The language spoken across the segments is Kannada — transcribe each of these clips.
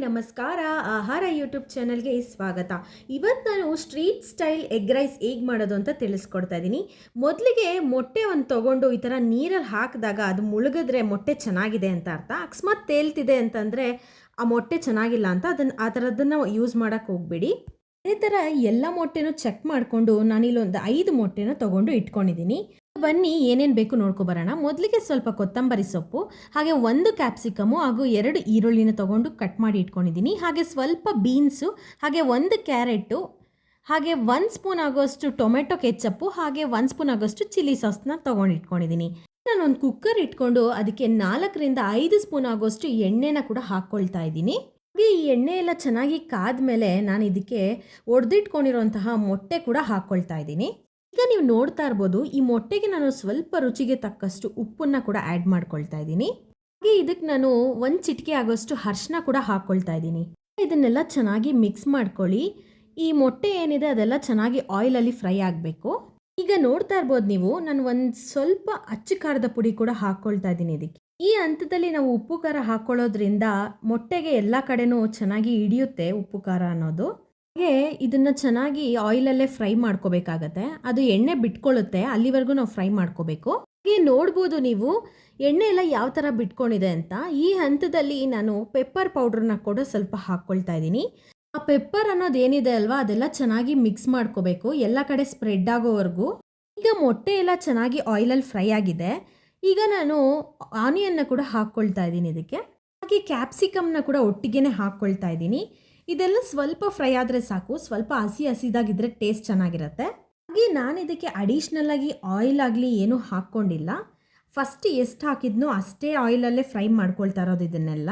ನಮಸ್ಕಾರ. ಆಹಾರ ಯೂಟ್ಯೂಬ್ ಚಾನಲ್ಗೆ ಸ್ವಾಗತ. ಇವತ್ತು ನಾನು ಸ್ಟ್ರೀಟ್ ಸ್ಟೈಲ್ ಎಗ್ ರೈಸ್ ಹೇಗೆ ಮಾಡೋದು ಅಂತ ತಿಳಿಸ್ಕೊಡ್ತಾ ಇದ್ದೀನಿ. ಮೊದಲಿಗೆ ಮೊಟ್ಟೆ ಒಂದು ತೊಗೊಂಡು ಈ ಥರ ನೀರಲ್ಲಿ ಹಾಕಿದಾಗ ಅದು ಮುಳುಗಿದ್ರೆ ಮೊಟ್ಟೆ ಚೆನ್ನಾಗಿದೆ ಅಂತ ಅರ್ಥ. ಅಕಸ್ಮಾತ್ ತೇಲ್ತಿದೆ ಅಂತಂದರೆ ಆ ಮೊಟ್ಟೆ ಚೆನ್ನಾಗಿಲ್ಲ ಅಂತ ಆ ಥರದ್ದನ್ನು ಯೂಸ್ ಮಾಡೋಕ್ಕೆ ಹೋಗಬೇಡಿ. ಅದೇ ಥರ ಎಲ್ಲ ಮೊಟ್ಟೆನೂ ಚೆಕ್ ಮಾಡಿಕೊಂಡು ನಾನಿಲ್ಲೊಂದು 5 ಮೊಟ್ಟೆನ ತೊಗೊಂಡು ಇಟ್ಕೊಂಡಿದ್ದೀನಿ. ಬನ್ನಿ ಏನೇನು ಬೇಕು ನೋಡ್ಕೊಬರೋಣ. ಮೊದಲಿಗೆ ಸ್ವಲ್ಪ ಕೊತ್ತಂಬರಿ ಸೊಪ್ಪು, ಹಾಗೆ 1 ಕ್ಯಾಪ್ಸಿಕಮು ಹಾಗೂ 2 ಈರುಳ್ಳಿನ ತೊಗೊಂಡು ಕಟ್ ಮಾಡಿ ಇಟ್ಕೊಂಡಿದ್ದೀನಿ. ಹಾಗೆ ಸ್ವಲ್ಪ ಬೀನ್ಸು, ಹಾಗೆ 1 ಕ್ಯಾರೆಟು, ಹಾಗೆ 1 ಸ್ಪೂನ್ ಆಗೋಷ್ಟು ಟೊಮೆಟೊ ಕೆಚಪ್ಪು, ಹಾಗೆ 1 ಸ್ಪೂನ್ ಆಗೋಷ್ಟು ಚಿಲ್ಲಿ ಸಾಸ್ನ ತೊಗೊಂಡು ಇಟ್ಕೊಂಡಿದ್ದೀನಿ. ನಾನೊಂದು ಕುಕ್ಕರ್ ಇಟ್ಕೊಂಡು ಅದಕ್ಕೆ 4ರಿಂದ 5 ಸ್ಪೂನ್ ಆಗೋಷ್ಟು ಎಣ್ಣೆನ ಕೂಡ ಹಾಕ್ಕೊಳ್ತಾ ಇದ್ದೀನಿ. ಹಾಗೆ ಈ ಎಣ್ಣೆ ಎಲ್ಲ ಚೆನ್ನಾಗಿ ಕಾದ್ಮೇಲೆ ನಾನು ಇದಕ್ಕೆ ಒಡೆದಿಟ್ಕೊಂಡಿರೋಂತಹ ಮೊಟ್ಟೆ ಕೂಡ ಹಾಕ್ಕೊಳ್ತಾ ಇದ್ದೀನಿ. ಈಗ ನೀವು ನೋಡ್ತಾ ಇರ್ಬೋದು, ಈ ಮೊಟ್ಟೆಗೆ ನಾನು ಸ್ವಲ್ಪ ರುಚಿಗೆ ತಕ್ಕಷ್ಟು ಉಪ್ಪನ್ನು ಕೂಡ ಆ್ಯಡ್ ಮಾಡ್ಕೊಳ್ತಾ ಇದ್ದೀನಿ. ಹಾಗೆ ಇದಕ್ಕೆ ನಾನು 1 ಚಿಟಿಕೆ ಆಗೋಷ್ಟು ಅರಿಶಿನ ಕೂಡ ಹಾಕ್ಕೊಳ್ತಾ ಇದ್ದೀನಿ. ಇದನ್ನೆಲ್ಲ ಚೆನ್ನಾಗಿ ಮಿಕ್ಸ್ ಮಾಡ್ಕೊಳ್ಳಿ. ಈ ಮೊಟ್ಟೆ ಏನಿದೆ ಅದೆಲ್ಲ ಚೆನ್ನಾಗಿ ಆಯಿಲಲ್ಲಿ ಫ್ರೈ ಆಗಬೇಕು. ಈಗ ನೋಡ್ತಾ ಇರ್ಬೋದು ನೀವು, ನಾನು ಒಂದು ಸ್ವಲ್ಪ ಅಚ್ಚ ಖಾರದ ಪುಡಿ ಕೂಡ ಹಾಕ್ಕೊಳ್ತಾ ಇದ್ದೀನಿ ಇದಕ್ಕೆ. ಈ ಹಂತದಲ್ಲಿ ನಾವು ಉಪ್ಪು ಖಾರ ಹಾಕ್ಕೊಳ್ಳೋದ್ರಿಂದ ಮೊಟ್ಟೆಗೆ ಎಲ್ಲ ಕಡೆನೂ ಚೆನ್ನಾಗಿ ಹಿಡಿಯುತ್ತೆ ಉಪ್ಪು ಖಾರ ಅನ್ನೋದು. ಹಾಗೆ ಇದನ್ನು ಚೆನ್ನಾಗಿ ಆಯಿಲಲ್ಲೇ ಫ್ರೈ ಮಾಡ್ಕೋಬೇಕಾಗತ್ತೆ. ಅದು ಎಣ್ಣೆ ಬಿಟ್ಕೊಳ್ಳುತ್ತೆ, ಅಲ್ಲಿವರೆಗೂ ನಾವು ಫ್ರೈ ಮಾಡ್ಕೋಬೇಕು. ಹಾಗೆ ನೋಡ್ಬೋದು ನೀವು ಎಣ್ಣೆ ಎಲ್ಲ ಯಾವ ಥರ ಬಿಟ್ಕೊಂಡಿದೆ ಅಂತ. ಈ ಹಂತದಲ್ಲಿ ನಾನು ಪೆಪ್ಪರ್ ಪೌಡ್ರನ್ನ ಕೂಡ ಸ್ವಲ್ಪ ಹಾಕ್ಕೊಳ್ತಾ ಇದ್ದೀನಿ. ಆ ಪೆಪ್ಪರ್ ಅನ್ನೋದು ಏನಿದೆ ಅಲ್ವಾ, ಅದೆಲ್ಲ ಚೆನ್ನಾಗಿ ಮಿಕ್ಸ್ ಮಾಡ್ಕೋಬೇಕು ಎಲ್ಲ ಕಡೆ ಸ್ಪ್ರೆಡ್ ಆಗೋವರೆಗೂ. ಈಗ ಮೊಟ್ಟೆ ಎಲ್ಲ ಚೆನ್ನಾಗಿ ಆಯಿಲಲ್ಲಿ ಫ್ರೈ ಆಗಿದೆ. ಈಗ ನಾನು ಆನಿಯನ್ನ ಕೂಡ ಹಾಕ್ಕೊಳ್ತಾ ಇದ್ದೀನಿ ಇದಕ್ಕೆ. ಹಾಗೆ ಕ್ಯಾಪ್ಸಿಕಮ್ನ ಕೂಡ ಒಟ್ಟಿಗೆ ಹಾಕ್ಕೊಳ್ತಾ ಇದ್ದೀನಿ. ಇದೆಲ್ಲ ಸ್ವಲ್ಪ ಫ್ರೈ ಆದರೆ ಸಾಕು, ಸ್ವಲ್ಪ ಹಸಿದಾಗಿದ್ದರೆ ಟೇಸ್ಟ್ ಚೆನ್ನಾಗಿರುತ್ತೆ. ಹಾಗೆ ನಾನು ಇದಕ್ಕೆ ಅಡಿಷ್ನಲ್ ಆಗಿ ಆಯಿಲ್ ಆಗಲಿ ಏನೂ ಹಾಕ್ಕೊಂಡಿಲ್ಲ. ಫಸ್ಟ್ ಎಷ್ಟು ಹಾಕಿದ್ನೋ ಅಷ್ಟೇ ಆಯಿಲಲ್ಲೇ ಫ್ರೈ ಮಾಡ್ಕೊಳ್ತಾ ಇರೋದು ಇದನ್ನೆಲ್ಲ.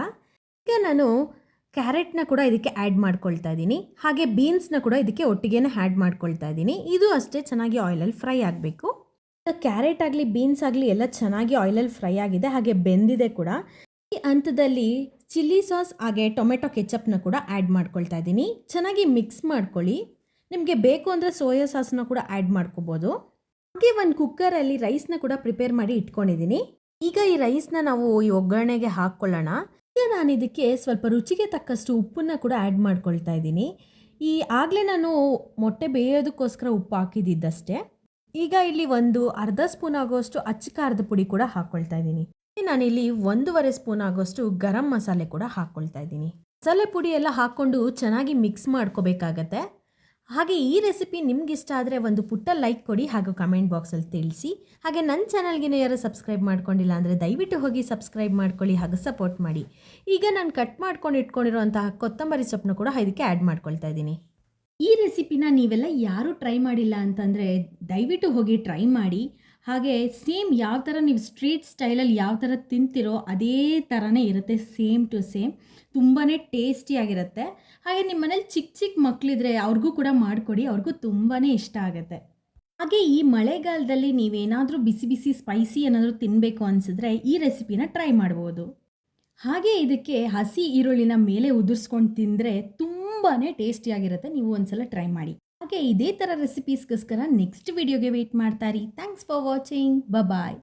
ಈಗ ನಾನು ಕ್ಯಾರೆಟ್ನ ಕೂಡ ಇದಕ್ಕೆ ಆ್ಯಡ್ ಮಾಡ್ಕೊಳ್ತಾ ಇದ್ದೀನಿ. ಹಾಗೆ ಬೀನ್ಸ್ನ ಕೂಡ ಇದಕ್ಕೆ ಒಟ್ಟಿಗೆ ಆ್ಯಡ್ ಮಾಡ್ಕೊಳ್ತಾ ಇದ್ದೀನಿ. ಇದು ಅಷ್ಟೇ ಚೆನ್ನಾಗಿ ಆಯಿಲಲ್ಲಿ ಫ್ರೈ ಆಗಬೇಕು. ಕ್ಯಾರೆಟ್ ಆಗಲಿ ಬೀನ್ಸ್ ಆಗಲಿ ಎಲ್ಲ ಚೆನ್ನಾಗಿ ಆಯಿಲಲ್ಲಿ ಫ್ರೈ ಆಗಿದೆ, ಹಾಗೆ ಬೆಂದಿದೆ ಕೂಡ. ಈ ಹಂತದಲ್ಲಿ ಚಿಲ್ಲಿ ಸಾಸ್ ಹಾಗೆ ಟೊಮೆಟೊ ಕೆಚಪ್ನ ಕೂಡ ಆ್ಯಡ್ ಮಾಡ್ಕೊಳ್ತಾ ಇದ್ದೀನಿ. ಚೆನ್ನಾಗಿ ಮಿಕ್ಸ್ ಮಾಡ್ಕೊಳ್ಳಿ. ನಿಮಗೆ ಬೇಕು ಅಂದರೆ ಸೋಯಾ ಸಾಸ್ನ ಕೂಡ ಆ್ಯಡ್ ಮಾಡ್ಕೋಬೋದು. ಹಾಗೆ ಒಂದು ಕುಕ್ಕರಲ್ಲಿ ರೈಸ್ನ ಕೂಡ ಪ್ರಿಪೇರ್ ಮಾಡಿ ಇಟ್ಕೊಂಡಿದ್ದೀನಿ. ಈಗ ಈ ರೈಸ್ನ ನಾವು ಈ ಒಗ್ಗರಣೆಗೆ ಹಾಕ್ಕೊಳ್ಳೋಣ. ಈಗ ನಾನು ಇದಕ್ಕೆ ಸ್ವಲ್ಪ ರುಚಿಗೆ ತಕ್ಕಷ್ಟು ಉಪ್ಪನ್ನು ಕೂಡ ಆ್ಯಡ್ ಮಾಡ್ಕೊಳ್ತಾ ಇದ್ದೀನಿ. ಆಗಲೇ ನಾನು ಮೊಟ್ಟೆ ಬೇಯೋದಕ್ಕೋಸ್ಕರ ಉಪ್ಪು ಹಾಕಿದ್ದಷ್ಟೇ. ಈಗ ಇಲ್ಲಿ ಒಂದು ಅರ್ಧ ಸ್ಪೂನ್ ಆಗೋಷ್ಟು ಅಚ್ಚ ಖಾರದ ಪುಡಿ ಕೂಡ ಹಾಕ್ಕೊಳ್ತಾ ಇದ್ದೀನಿ. ನಾನಿಲ್ಲಿ 1.5 ಸ್ಪೂನ್ ಆಗೋಷ್ಟು ಗರಂ ಮಸಾಲೆ ಕೂಡ ಹಾಕ್ಕೊಳ್ತಾ ಇದ್ದೀನಿ. ಮಸಾಲೆ ಪುಡಿ ಎಲ್ಲ ಹಾಕ್ಕೊಂಡು ಚೆನ್ನಾಗಿ ಮಿಕ್ಸ್ ಮಾಡ್ಕೋಬೇಕಾಗತ್ತೆ. ಹಾಗೆ ಈ ರೆಸಿಪಿ ನಿಮ್ಗೆ ಇಷ್ಟ ಆದರೆ ಒಂದು ಪುಟ್ಟ ಲೈಕ್ ಕೊಡಿ, ಹಾಗೂ ಕಮೆಂಟ್ ಬಾಕ್ಸಲ್ಲಿ ತಿಳಿಸಿ. ಹಾಗೆ ನನ್ನ ಚಾನಲ್ಗೆ ಯಾರು ಸಬ್ಸ್ಕ್ರೈಬ್ ಮಾಡ್ಕೊಂಡಿಲ್ಲ ಅಂದರೆ ದಯವಿಟ್ಟು ಹೋಗಿ ಸಬ್ಸ್ಕ್ರೈಬ್ ಮಾಡ್ಕೊಳ್ಳಿ ಹಾಗೂ ಸಪೋರ್ಟ್ ಮಾಡಿ. ಈಗ ನಾನು ಕಟ್ ಮಾಡ್ಕೊಂಡು ಇಟ್ಕೊಂಡಿರೋಂತಹ ಕೊತ್ತಂಬರಿ ಸೊಪ್ಪನ್ನು ಕೂಡ ಇದಕ್ಕೆ ಆ್ಯಡ್ ಮಾಡ್ಕೊಳ್ತಾ ಇದ್ದೀನಿ. ಈ ರೆಸಿಪಿನ ನೀವೆಲ್ಲ ಯಾರೂ ಟ್ರೈ ಮಾಡಿಲ್ಲ ಅಂತಂದರೆ ದಯವಿಟ್ಟು ಹೋಗಿ ಟ್ರೈ ಮಾಡಿ. ಹಾಗೆ ಸೇಮ್ ಯಾವ ಥರ ನೀವು ಸ್ಟ್ರೀಟ್ ಸ್ಟೈಲಲ್ಲಿ ಯಾವ ಥರ ತಿಂತಿರೋ ಅದೇ ಥರನೇ ಇರುತ್ತೆ, ಸೇಮ್ ಟು ಸೇಮ್. ತುಂಬಾ ಟೇಸ್ಟಿಯಾಗಿರುತ್ತೆ. ಹಾಗೆ ನಿಮ್ಮ ಮನೇಲಿ ಚಿಕ್ಕ ಮಕ್ಕಳಿದ್ರೆ ಅವ್ರಿಗೂ ಕೂಡ ಮಾಡಿಕೊಡಿ, ಅವ್ರಿಗೂ ತುಂಬಾ ಇಷ್ಟ ಆಗುತ್ತೆ. ಹಾಗೆ ಈ ಮಳೆಗಾಲದಲ್ಲಿ ನೀವೇನಾದರೂ ಬಿಸಿ ಬಿಸಿ ಸ್ಪೈಸಿ ಏನಾದರೂ ತಿನ್ನಬೇಕು ಅನಿಸಿದ್ರೆ ಈ ರೆಸಿಪಿನ ಟ್ರೈ ಮಾಡ್ಬೋದು. ಹಾಗೆ ಇದಕ್ಕೆ ಹಸಿ ಈರುಳ್ಳಿನ ಮೇಲೆ ಉದುರಿಸ್ಕೊಂಡು ತಿಂದರೆ ತುಂಬಾ ಟೇಸ್ಟಿಯಾಗಿರುತ್ತೆ. ನೀವು ಒಂದ್ಸಲ ಟ್ರೈ ಮಾಡಿ. ಹಾಗೆ ಇದೇ ಥರ ರೆಸಿಪೀಸ್ಗೋಸ್ಕರ ನೆಕ್ಸ್ಟ್ ವಿಡಿಯೋಗೆ ವೇಟ್ ಮಾಡ್ತಾ ಇರಿ. Thanks for watching. ಬಾಯ್.